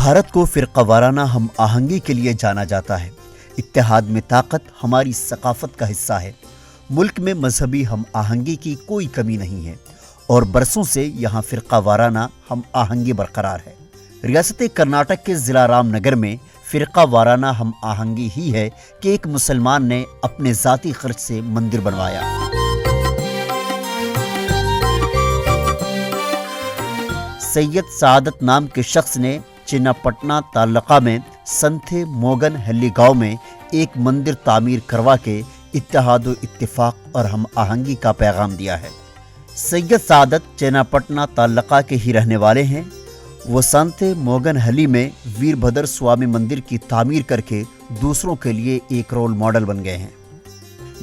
भारत को फिरका वाराना हम आहंगी के लिए जाना जाता है। इत्तेहाद में ताकत हमारी सकाफत का हिस्सा है। मुल्क में मजहबी हम आहंगी की कोई कमी नहीं है और बरसों से यहाँ फिरका वाराना हम आहंगी बरकरार है। रियासत कर्नाटक के ज़िला रामनगर में फिरका वाराना हम आहंगी ही है कि एक मुसलमान ने अपने ज़ाती खर्च से मंदिर बनवाया। सैयद सादत नाम के शख्स ने चिन्नापटना तालुका में संथे मोगन हल्ली गांव में एक मंदिर तामीर करवा के इत्तेहाद व इत्तिफाक और हम आहंगी का पैगाम दिया है। सैयद सादत चिन्नापटना तालुका के ही रहने वाले हैं। वो संथे मोगन हल्ली में वीरभद्र स्वामी मंदिर की तामीर करके दूसरों के लिए एक रोल मॉडल बन गए हैं।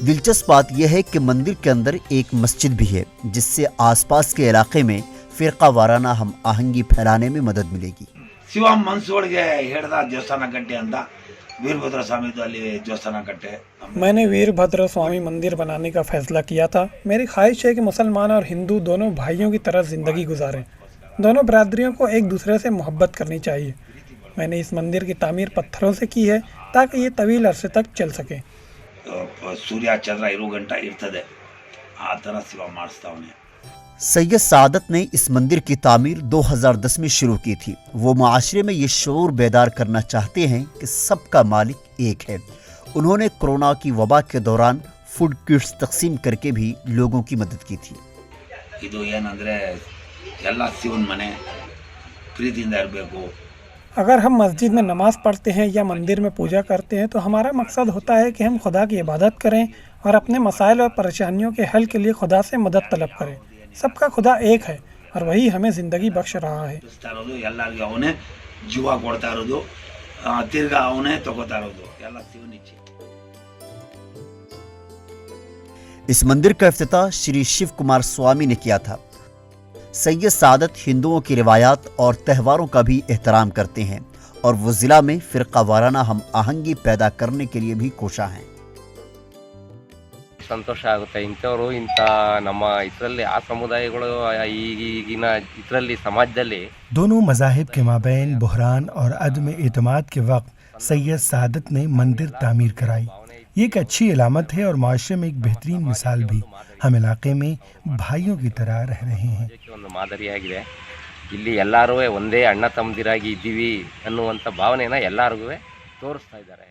दिलचस्प बात यह है कि मंदिर के अंदर एक मस्जिद भी है, जिससे आसपास के इलाके में फिरका वाराना हम आहंगी फैलाने में मदद मिलेगी। ಶಿವ ಮನ್ಸೊಳಗೆ ಹೇಳ್ದ ದೇವಸ್ಥಾನ ಕಟ್ಟೆ ಅಂತ वीरभद्र स्वामी देवस्थान कट्टे। मैंने वीरभद्र स्वामी मंदिर बनाने का फैसला किया था। मेरी ख्वाहिश है कि मुसलमान और हिंदू दोनों भाइयों की तरह ज़िंदगी गुजारें। दोनों बरादरियों को एक दूसरे से मोहब्बत करनी चाहिए। मैंने इस मंदिर की तामीर पत्थरों से की है ताकि ये तवील अरसे तक चल सके। सूर्य चंद्र 2 ಗಂಟೆ ಇರ್ತದೆ, ಆ ತರ ಶಿವ ಮಾಡಿಸ್ತಾವನೆ। सैयद सादत ने इस मंदिर की तामीर 2010 में शुरू की थी। वो माशरे में ये शऊर बेदार करना चाहते हैं कि सबका मालिक एक है। उन्होंने कोरोना की वबा के दौरान फूड किट्स तकसीम करके भी लोगों की मदद की थी। ಇದು ಏನಂದ್ರೆ ಎಲ್ಲ ಶಿವನ ಮನೆ ಪ್ರೀತಿಯಿಂದ ಇರಬೇಕು। अगर हम मस्जिद में नमाज पढ़ते हैं या मंदिर में पूजा करते हैं तो हमारा मकसद होता है कि हम खुदा की इबादत करें और अपने मसाइल और परेशानियों के हल के लिए खुदा से मदद तलब करें। सबका खुदा एक है और वही हमें ज़िंदगी बख्श रहा है। ಎಲ್ಲರಿಗೂ ಅವನೇ ಜೀವ ಕೊಡ್ತಾ ಇರೋದು, ತಿರ್ಗಾ ಅವನೇ ತಗೋತಾ ಇರೋದು, ಎಲ್ಲ ಶಿವನಿಚ್ಛೆ। इस मंदिर का इफ्तिताह श्री शिव कुमार स्वामी ने किया था। सैयद सादत हिंदुओं की रिवायात और त्योहारों का भी एहतराम करते हैं और वो ज़िला में फिरका वाराना हम आहंगी पैदा करने के लिए भी कोशा हैं। ಸಂತೋಷ ಆಗುತ್ತೆ। ಇಂಥವರು ಇಂಥ ನಮ್ಮ ಇದರಲ್ಲಿ ಆ ಸಮುದಾಯಗಳು ಈಗಿನ ಇದರಲ್ಲಿ ಸಮಾಜದಲ್ಲಿ दोनों मज़ाहिब के माबैन बहरान और अदम एतमाद के वक्त सैयद सादत ने मंदिर तामीर कराई। ये एक अच्छी अलामत है और माशरे में एक बेहतरीन मिसाल भी। हम इलाके में भाइयों की तरह रह रहे हैं। ಒಂದು ಮಾದರಿಯಾಗಿದೆ। ಇಲ್ಲಿ ಎಲ್ಲರೂ ಒಂದೇ ಅಣ್ಣ ತಮ್ಮದಿರಾಗಿ ಇದ್ದೀವಿ ಅನ್ನುವಂಥ ಭಾವನೆನ ಎಲ್ಲರಿಗೂ ತೋರಿಸ್ತಾ ಇದ್ದಾರೆ।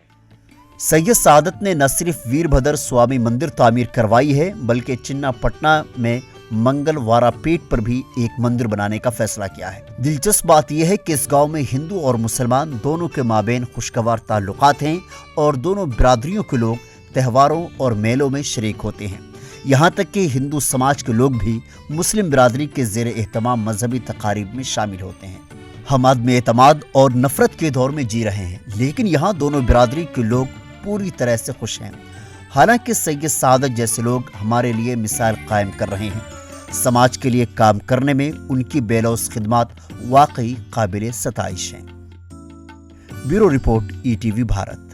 सैयद सादत ने न सिर्फ वीरभद्र स्वामी मंदिर तामीर करवाई है, बल्कि चिन्नापटना में मंगलवारा पेट पर भी एक मंदिर बनाने का फैसला किया है। दिलचस्प बात यह है कि इस गांव में हिंदू और मुसलमान दोनों के माबेन खुशगवार ताल्लुकात हैं और दोनों बिरादरियों के लोग त्योहारों और मेलों में शरीक होते हैं। यहाँ तक कि हिंदू समाज के लोग भी मुस्लिम बिरादरी के ज़ेर एहतमाम मजहबी तकारीब में शामिल होते हैं। हम आदम एतमाद और नफरत के दौर में जी रहे हैं, लेकिन यहाँ दोनों बिरादरी के लोग पूरी तरह से खुश हैं। हालांकि सैयद सादत जैसे लोग हमारे लिए मिसाल कायम कर रहे हैं। समाज के लिए काम करने में उनकी बेलौस खिदमत वाकई काबिल सताइश हैं। Bureau report ETV Bharat.